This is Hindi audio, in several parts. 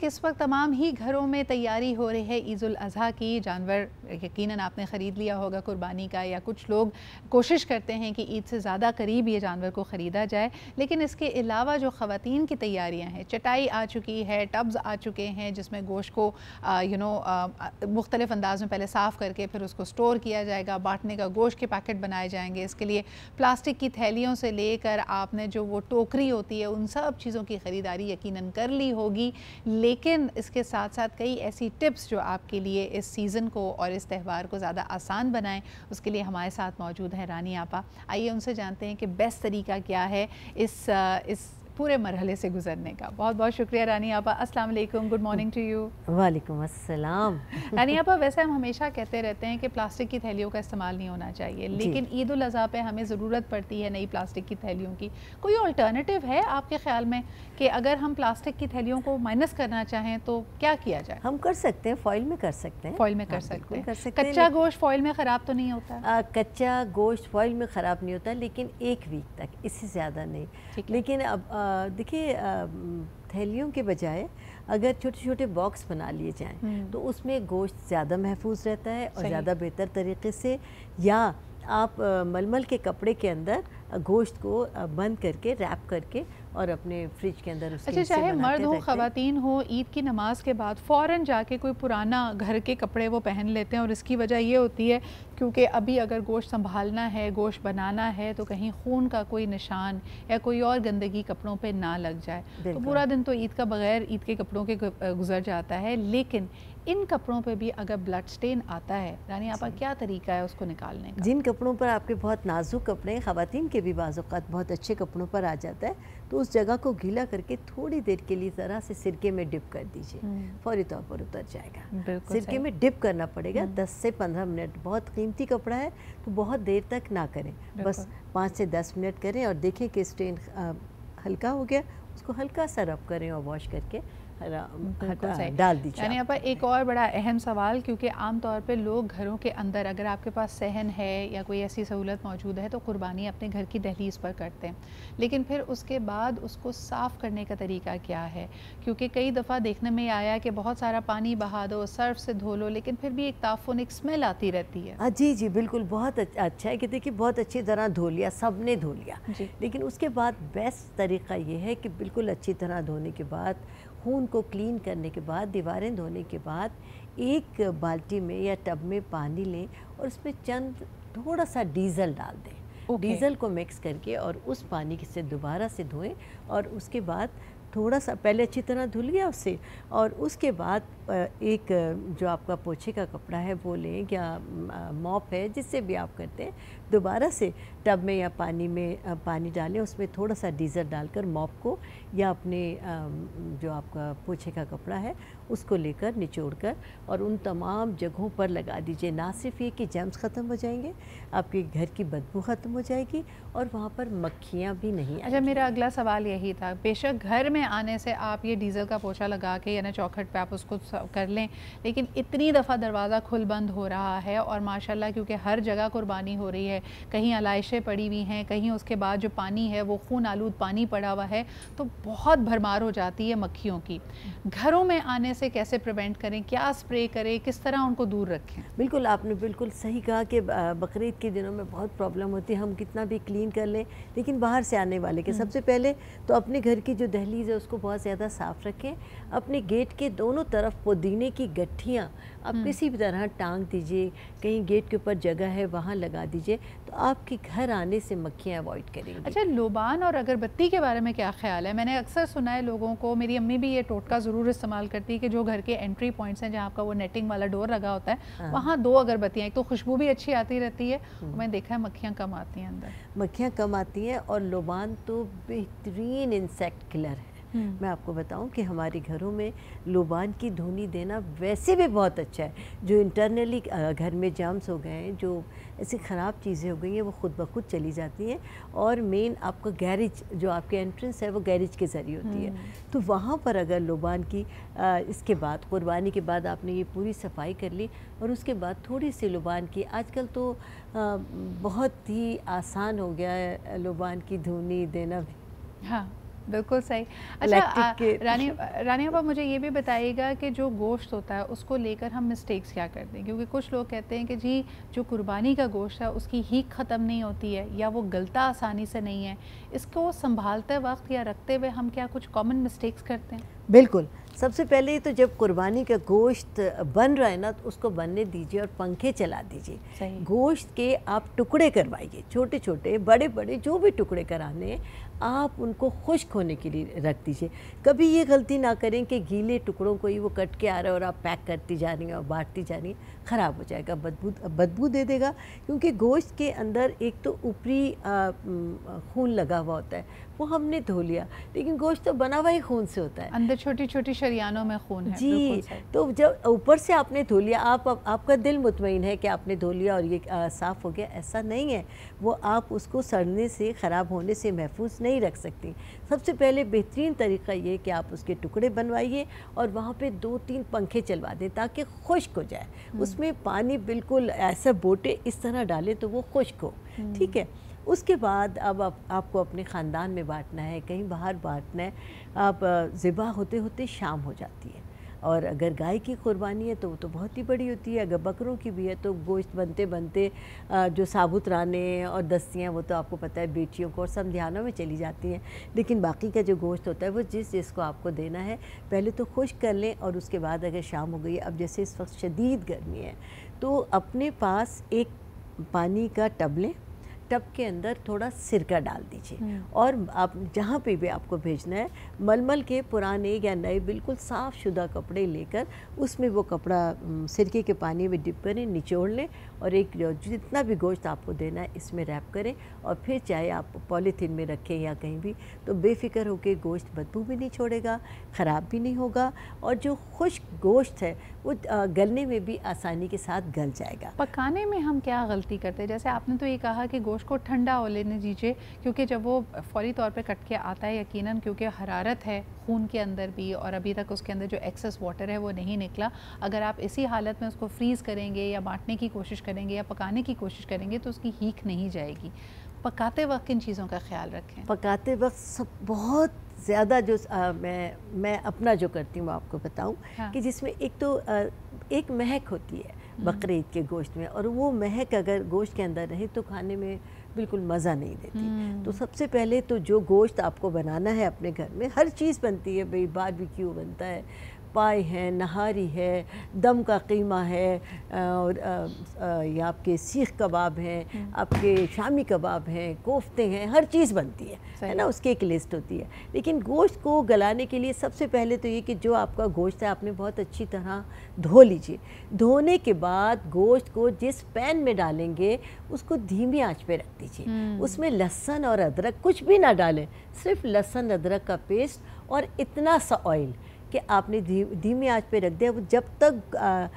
इस वक्त तमाम ही घरों में तैयारी हो रही है ईद उल अज़हा की। जानवर यकीनन आपने ख़रीद लिया होगा कुर्बानी का, या कुछ लोग कोशिश करते हैं कि ईद से ज़्यादा करीब ये जानवर को ख़रीदा जाए। लेकिन इसके अलावा जो ख़वातीन की तैयारियाँ हैं, चटाई आ चुकी है, टब्स आ चुके हैं जिसमें गोश्त को मुख्तलिफ़ अंदाज़ में पहले साफ़ करके फिर उसको स्टोर किया जाएगा, बांटने का गोश्त के पैकेट बनाए जाएंगे। इसके लिए प्लास्टिक की थैलियों से लेकर आपने जो वो टोकरी होती है, उन सब चीज़ों की ख़रीदारी यकीनन कर ली होगी। लेकिन इसके साथ साथ कई ऐसी टिप्स जो आपके लिए इस सीज़न को और इस त्यौहार को ज़्यादा आसान बनाएं, उसके लिए हमारे साथ मौजूद हैं रानी आपा। आइए उनसे जानते हैं कि बेस्ट तरीका क्या है इस पूरे मरहले से गुजरने का। बहुत बहुत शुक्रिया रानी आपा। अस्सलाम वालेकुम, गुड मॉर्निंग टू यू। वालेकुम अस्सलाम। रानी आपा, वैसे हम हमेशा कहते रहते हैं कि प्लास्टिक की थैलियों का इस्तेमाल नहीं होना चाहिए, लेकिन ईद उल अज़हा पे हमें ज़रूरत पड़ती है नई प्लास्टिक की थैलियों की। कोई अल्टरनेटिव है आपके ख्याल में कि अगर हम प्लास्टिक की थैलियों को माइनस करना चाहें तो क्या किया जाए? हम कर सकते हैं, फॉइल में कर सकते हैं। फॉइल में कर सकते हैं। कच्चा गोश्त फॉइल में ख़राब तो नहीं होता? कच्चा गोश्त फॉइल में ख़राब नहीं होता, लेकिन एक वीक तक, इससे ज़्यादा नहीं। लेकिन अब देखिए, थैलियों के बजाय अगर छोटे छोटे बॉक्स बना लिए जाएं तो उसमें गोश्त ज़्यादा महफूज रहता है और ज़्यादा बेहतर तरीके से। या आप मलमल के कपड़े के अंदर गोश्त को बंद करके, रैप करके और अपने फ्रिज के अंदर उसके चाहे मर्द हो ख़वातीन हो, ईद की नमाज के बाद फ़ौरन जाके कोई पुराना घर के कपड़े वो पहन लेते हैं। और इसकी वजह ये होती है क्योंकि अभी अगर गोश्त संभालना है, गोश्त बनाना है, तो कहीं खून का कोई निशान या कोई और गंदगी कपड़ों पे ना लग जाए। तो पूरा दिन तो ईद का बग़ैर ईद के कपड़ों के गुजर जाता है। लेकिन इन कपड़ों पे भी अगर ब्लड स्टेन आता है, रानी आपा, क्या तरीका है उसको निकालने का? जिन कपड़ों पर आपके बहुत नाजुक कपड़े हैं, ख़वातीन के भी बाज़ औक़ात बहुत अच्छे कपड़ों पर आ जाता है, तो उस जगह को गीला करके थोड़ी देर के लिए ज़रा से सिरके में डिप कर दीजिए, फौरी तौर पर उतर जाएगा। सिरके में डिप करना पड़ेगा 10 से 15 मिनट। बहुत कीमती कपड़ा है तो बहुत देर तक ना करें, बस 5 से 10 मिनट करें और देखें कि स्टेन हल्का हो गया, उसको हल्का सा रब करें और वॉश करके डाल दीजिए। यानी आपा, एक और बड़ा अहम सवाल, क्योंकि आम तौर पे लोग घरों के अंदर, अगर आपके पास सहन है या कोई ऐसी सहूलत मौजूद है, तो कुर्बानी अपने घर की दहलीज़ पर करते हैं। लेकिन फिर उसके बाद उसको साफ़ करने का तरीका क्या है? क्योंकि कई दफ़ा देखने में आया कि बहुत सारा पानी बहा दो, सर्फ से धो लो, लेकिन फिर भी एक ताफ़ुन, एक स्मेल आती रहती है। जी जी बिल्कुल, बहुत अच्छा है कि देखिए बहुत अच्छी तरह धो लिया, सब ने धो लिया, लेकिन उसके बाद बेस्ट तरीका ये है कि बिल्कुल अच्छी तरह धोने के बाद, खून को क्लीन करने के बाद, दीवारें धोने के बाद, एक बाल्टी में या टब में पानी लें और उसमें थोड़ा सा डीज़ल डाल दें। डीज़ल को मिक्स करके और उस पानी से दोबारा से धोएं और उसके बाद थोड़ा सा पहले अच्छी तरह धुल गया उससे, और उसके बाद एक जो आपका पोछे का कपड़ा है वो लें, या मॉप है, जिससे भी आप करते हैं, दोबारा से टब में या पानी में पानी डालें, उसमें थोड़ा सा डीज़ल डालकर मॉप को या अपने जो आपका पोछे का कपड़ा है उसको लेकर निचोड़कर और उन तमाम जगहों पर लगा दीजिए। ना सिर्फ ये कि जर्म्स ख़त्म हो जाएंगे, आपके घर की बदबू ख़त्म हो जाएगी और वहाँ पर मक्खियाँ भी नहीं आएंगी। अच्छा, मेरा अगला सवाल यही था। बेशक घर में आने से आप ये डीज़ल का पोछा लगा के या ना चौखट पे आप उसको कर लें, लेकिन इतनी दफ़ा दरवाज़ा खुल बंद हो रहा है और माशाल्लाह क्योंकि हर जगह कुर्बानी हो रही है, कहीं आलाइशें पड़ी हुई हैं, कहीं उसके बाद जो पानी है वो खून आलूद पानी पड़ा हुआ है, तो बहुत भरमार हो जाती है मक्खियों की। घरों में आने से कैसे प्रिवेंट करें, क्या स्प्रे करें, किस तरह उनको दूर रखें? बिल्कुल, आपने बिल्कुल सही कहा कि बकरीद के दिनों में बहुत प्रॉब्लम होती है, हम कितना भी क्लीन कर लें, लेकिन बाहर से आने वाले के सबसे पहले तो अपने घर की जो दहलीज़ है उसको बहुत ज़्यादा साफ़ रखें। अपने गेट के दोनों तरफ पुदीने की गट्ठियाँ आप किसी भी तरह टांग दीजिए, कहीं गेट के ऊपर जगह है वहाँ लगा दीजिए, तो आपके घर आने से मक्खियाँ अवॉइड करेंगी। अच्छा, लोबान और अगरबत्ती के बारे में क्या ख्याल है? मैंने अक्सर सुना है लोगों को, मेरी अम्मी भी ये टोटका ज़रूर इस्तेमाल करती है कि जो घर के एंट्री पॉइंट्स हैं, जहाँ आपका वो नेटिंग वाला डोर लगा होता है, वहाँ 2 अगरबत्तियाँ, एक तो खुशबू भी अच्छी आती रहती है, मैंने देखा है मक्खियाँ कम आती हैं अंदर। मक्खियाँ कम आती हैं और लोबान तो बेहतरीन इंसेक्ट किलर है। मैं आपको बताऊं कि हमारे घरों में लोबान की धुनी देना वैसे भी बहुत अच्छा है। जो इंटरनली घर में जर्म्स हो गए हैं, जो ऐसी ख़राब चीज़ें हो गई हैं, वो खुद ब खुद चली जाती हैं। और मेन आपका गैरेज, जो आपके एंट्रेंस है वो गैरेज के ज़रिए होती है, तो वहाँ पर अगर लोबान की इसके बाद, कुर्बानी के बाद आपने ये पूरी सफाई कर ली और उसके बाद थोड़ी सी लोबान की, आजकल तो बहुत ही आसान हो गया है लोबान की धुनी देना भी। हाँ, बिल्कुल सही। अच्छा रानी आपा मुझे ये भी बताइएगा कि जो गोश्त होता है उसको लेकर हम मिस्टेक्स क्या करते हैं, क्योंकि कुछ लोग कहते हैं कि जी जो कुर्बानी का गोश्त है उसकी हीक ख़त्म नहीं होती है या वो गलता आसानी से नहीं है, इसको संभालते वक्त या रखते हुए हम क्या कुछ कॉमन मिस्टेक्स करते हैं? बिल्कुल, सबसे पहले तो जब कुर्बानी का गोश्त बन रहा है ना तो उसको बनने दीजिए और पंखे चला दीजिए। गोश्त के आप टुकड़े करवाइए, छोटे छोटे बड़े बड़े जो भी टुकड़े कराने आप उनको खुश्क होने के लिए रख दीजिए। कभी ये गलती ना करें कि गीले टुकड़ों को ही वो कट के आ रहा है और आप पैक करती जा रही हैं और बांटती जा रही हैं, ख़राब हो जाएगा, बदबू दे देगा। क्योंकि गोश्त के अंदर एक तो ऊपरी खून लगा हुआ होता है, वो हमने धो लिया, लेकिन गोश्त तो बना हुआ ही खून से होता है, अंदर छोटी छोटी शरियानों में खून है जी। तो जब ऊपर से आपने धो लिया, आपका दिल मुतमईन है कि आपने धो लिया और ये साफ़ हो गया, ऐसा नहीं है। वो आप उसको सड़ने से, ख़राब होने से महफूज नहीं रख सकती। सबसे पहले बेहतरीन तरीका ये कि आप उसके टुकड़े बनवाइए और वहाँ पे 2-3 पंखे चलवा दें ताकि खुश्क हो जाए। उसमें पानी बिल्कुल ऐसा बोटे इस तरह डालें तो वो खुश्क हो, ठीक है। उसके बाद अब आपको अपने ख़ानदान में बांटना है, कहीं बाहर बांटना है। आप ज़िबा होते होते शाम हो जाती है, और अगर गाय की कुर्बानी है तो वो तो बहुत ही बड़ी होती है। अगर बकरों की भी है तो गोश्त बनते बनते जो साबुत राने और दस्तियाँ वो तो आपको पता है बेटियों को और समधियानों में चली जाती हैं, लेकिन बाकी का जो गोश्त होता है वो जिसको आपको देना है पहले तो खुश्क कर लें। और उसके बाद अगर शाम हो गई, अब जैसे इस वक्त शदीद गर्मी है, तो अपने पास एक पानी का टब लें, टब के अंदर थोड़ा सिरका डाल दीजिए और आप जहाँ पे भी आपको भेजना है मलमल के पुराने या नए बिल्कुल साफ़ शुदा कपड़े लेकर उसमें वो कपड़ा सिरके के पानी में डिप करें, निचोड़ लें और एक जितना भी गोश्त आपको देना है इसमें रैप करें। और फिर चाहे आप पॉलीथीन में रखें या कहीं भी, तो बेफिक्र होकर गोश्त बदबू भी नहीं छोड़ेगा, ख़राब भी नहीं होगा, और जो खुश्क गोश्त है वो गलने में भी आसानी के साथ गल जाएगा। पकाने में हम क्या गलती करते हैं? जैसे आपने तो ये कहा कि गोश्त को ठंडा हो लेने दीजिए, क्योंकि जब वो फौरी तौर पे कट के आता है यकीनन क्योंकि हरारत है खून के अंदर भी और अभी तक उसके अंदर जो एक्सेस वाटर है वो नहीं निकला, अगर आप इसी हालत में उसको फ्रीज़ करेंगे या बांटने की कोशिश करेंगे या पकाने की कोशिश करेंगे तो उसकी हीक नहीं जाएगी। पकाते वक्त किन चीज़ों का ख्याल रखें? पकाते वक्त सब बहुत ज़्यादा जो मैं अपना जो करती हूँ आपको बताऊँ, हाँ। कि जिसमें एक तो एक महक होती है बकरे ईद के गोश्त में, और वो महक अगर गोश्त के अंदर रहे तो खाने में बिल्कुल मज़ा नहीं देती। तो सबसे पहले तो जो गोश्त आपको बनाना है अपने घर में, हर चीज़ बनती है भाई, बारबेक्यू बनता है, पाए हैं, नहारी है, दम का कीमा है, और या आपके सीख कबाब हैं, आपके शामी कबाब हैं, कोफ्ते हैं, हर चीज़ बनती है ना, उसकी एक लिस्ट होती है। लेकिन गोश्त को गलाने के लिए सबसे पहले तो ये कि जो आपका गोश्त है आपने बहुत अच्छी तरह धो लीजिए। धोने के बाद गोश्त को जिस पैन में डालेंगे उसको धीमी आंच पे रख दीजिए। उसमें लहसुन और अदरक कुछ भी ना डालें, सिर्फ लहसुन अदरक का पेस्ट और इतना सा ऑयल कि आपने धीमी आंच पे रख दिया। वो जब तक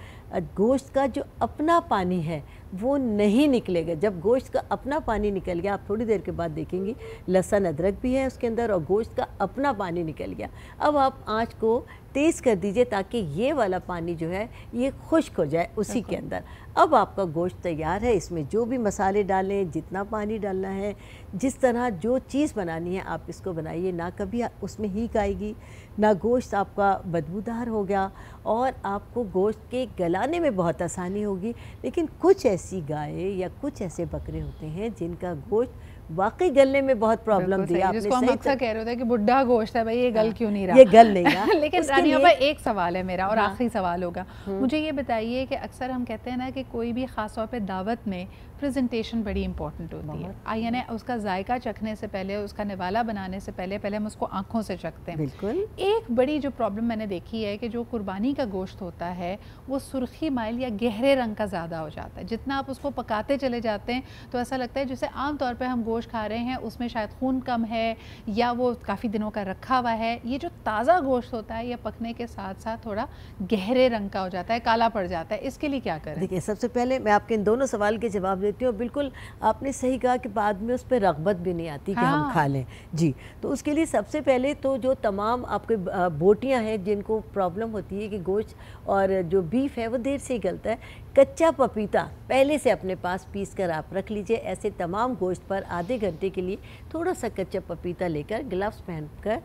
गोश्त का जो अपना पानी है वो नहीं निकलेगा, जब गोश्त का अपना पानी निकल गया, आप थोड़ी देर के बाद देखेंगी लहसुन अदरक भी है उसके अंदर और गोश्त का अपना पानी निकल गया। अब आप आंच को तेज़ कर दीजिए ताकि ये वाला पानी जो है ये खुश्क हो जाए उसी के अंदर। अब आपका गोश्त तैयार है, इसमें जो भी मसाले डालें, जितना पानी डालना है, जिस तरह जो चीज़ बनानी है आप इसको बनाइए, ना कभी उसमें हीक आएगी, ना गोश्त आपका बदबूदार हो गया, और आपको गोश्त के गलाने में बहुत आसानी होगी। लेकिन कुछ ऐसी गाय या कुछ ऐसे बकरे होते हैं जिनका गोश्त वाकई गलने में बहुत प्रॉब्लम दिया आपने, जिसको हम अक्सर कह रहे थे कि बुढ़ा गोश्त है भाई, ये गल क्यों नहीं रहा, ये गल नहीं रहा। लेकिन रानी आपा एक सवाल है मेरा और आखिरी सवाल होगा, मुझे ये बताइए कि अक्सर हम कहते हैं ना कि कोई भी ख़ास तौर पे दावत में प्रेजेंटेशन बड़ी इंपॉर्टेंट होती है, यानी उसका जायका चखने से पहले, उसका निवाला बनाने से पहले हम उसको आँखों से चखते हैं। बिल्कुल। एक बड़ी जो प्रॉब्लम मैंने देखी है कि जो कुर्बानी का गोश्त होता है वो सुर्खी माइल या गहरे रंग का ज़्यादा हो जाता है। जितना आप उसको पकाते चले जाते हैं तो ऐसा लगता है जैसे आम तौर पे हम गोश्त खा रहे हैं उसमें शायद खून कम है या वो काफ़ी दिनों का रखा हुआ है। ये जो ताज़ा गोश्त होता है ये पकने के साथ साथ थोड़ा गहरे रंग का हो जाता है, काला पड़ जाता है, इसके लिए क्या करें? देखिए, सबसे पहले मैं आपके इन दोनों सवाल के जवाब देती हूँ। बिल्कुल आपने सही कहा कि बाद में उस पर रग़बत भी नहीं आती कि हम खा लें। जी, तो उसके लिए सबसे पहले तो जो तमाम आपके बोटियाँ हैं जिनको प्रॉब्लम होती है कि गोश्त और जो बीफ है वो देर से ही गलता है, कच्चा पपीता पहले से अपने पास पीस कर आप रख लीजिए। ऐसे तमाम गोश्त पर आधे घंटे के लिए थोड़ा सा कच्चा पपीता लेकर ग्लव्स पहनकर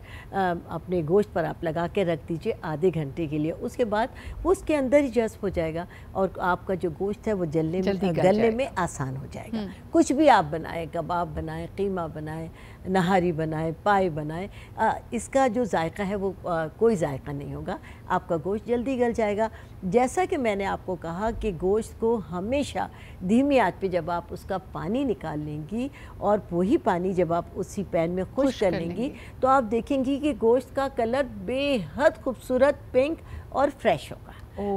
अपने गोश्त पर आप लगा के रख दीजिए आधे घंटे के लिए। उसके बाद वो उसके अंदर ही जज्ब हो जाएगा और आपका जो गोश्त है वो गलने में आसान हो जाएगा। कुछ भी आप बनाएं, कबाब बनाएं, कीमा बनाएं, नहारी बनाएं, पाए बनाएं, इसका जो जायका है वो कोई जायका नहीं होगा, आपका गोश्त जल्दी गल जाएगा। जैसा कि मैंने आपको कहा कि गोश्त को हमेशा धीमी आंच पे जब आप उसका पानी निकाल लेंगी और वही पानी जब आप उसी पैन में खुश कर लेंगी तो आप देखेंगी कि गोश्त का कलर बेहद खूबसूरत पिंक और फ्रेश होगा।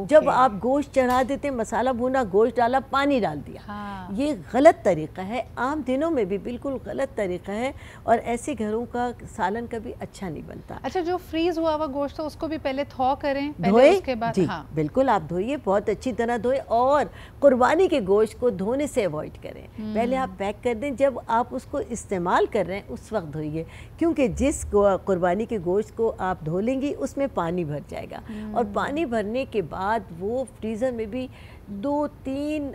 जब आप गोश्त चढ़ा देते, मसाला भुना, गोश्त डाला, पानी डाल दिया, हाँ। ये गलत तरीका है, आम दिनों में भी बिल्कुल गलत तरीका है और ऐसे घरों का सालन कभी अच्छा नहीं बनता। अच्छा, जो फ्रीज हुआ हुआ गोश्त है उसको भी पहले थॉ करें, पहले उसके बाद? जी हाँ। बिल्कुल आप धोइए, बहुत अच्छी तरह धोए और कुर्बानी के गोश्त को धोने से अवॉइड करें। पहले आप पैक कर दें, जब आप उसको इस्तेमाल कर रहे हैं उस वक्त धोइए, क्योंकि जिस कुर्बानी के गोश्त को आप धो लेंगी उसमें पानी भर जाएगा और पानी भरने के बाद वो फ्रीज़र में भी 2-3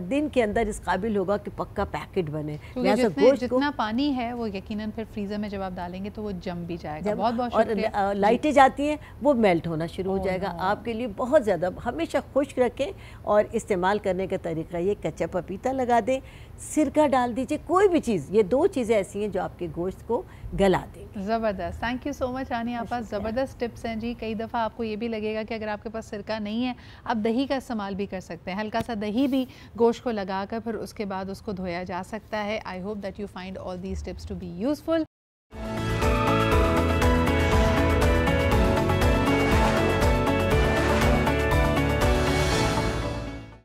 दिन के अंदर इस काबिल होगा कि पक्का पैकेट बने। जितना पानी है वो यकीनन फिर फ्रीज़र में जब आप डालेंगे तो वो जम भी जाएगा। बहुत बहुत शुक्रिया। और लाइटें जाती हैं वो मेल्ट होना शुरू हो जाएगा। आपके लिए बहुत ज़्यादा हमेशा खुश्क रखें और इस्तेमाल करने का तरीका ये, कच्चा पपीता लगा दें, सिरका डाल दीजिए, कोई भी चीज़, ये 2 चीज़ें ऐसी हैं जो आपके गोश्त को गला दें। ज़बरदस्त, थैंक यू सो मच रानी आपा, ज़बरदस्त टिप्स हैं जी। कई दफ़ा आपको ये भी लगेगा कि अगर आपके पास सिरका नहीं है आप दही का इस्तेमाल भी कर सकते हैं, हल्का सा दही भी गोश्त को लगाकर फिर उसके बाद उसको धोया जा सकता है। I hope that you find all these tips to be useful.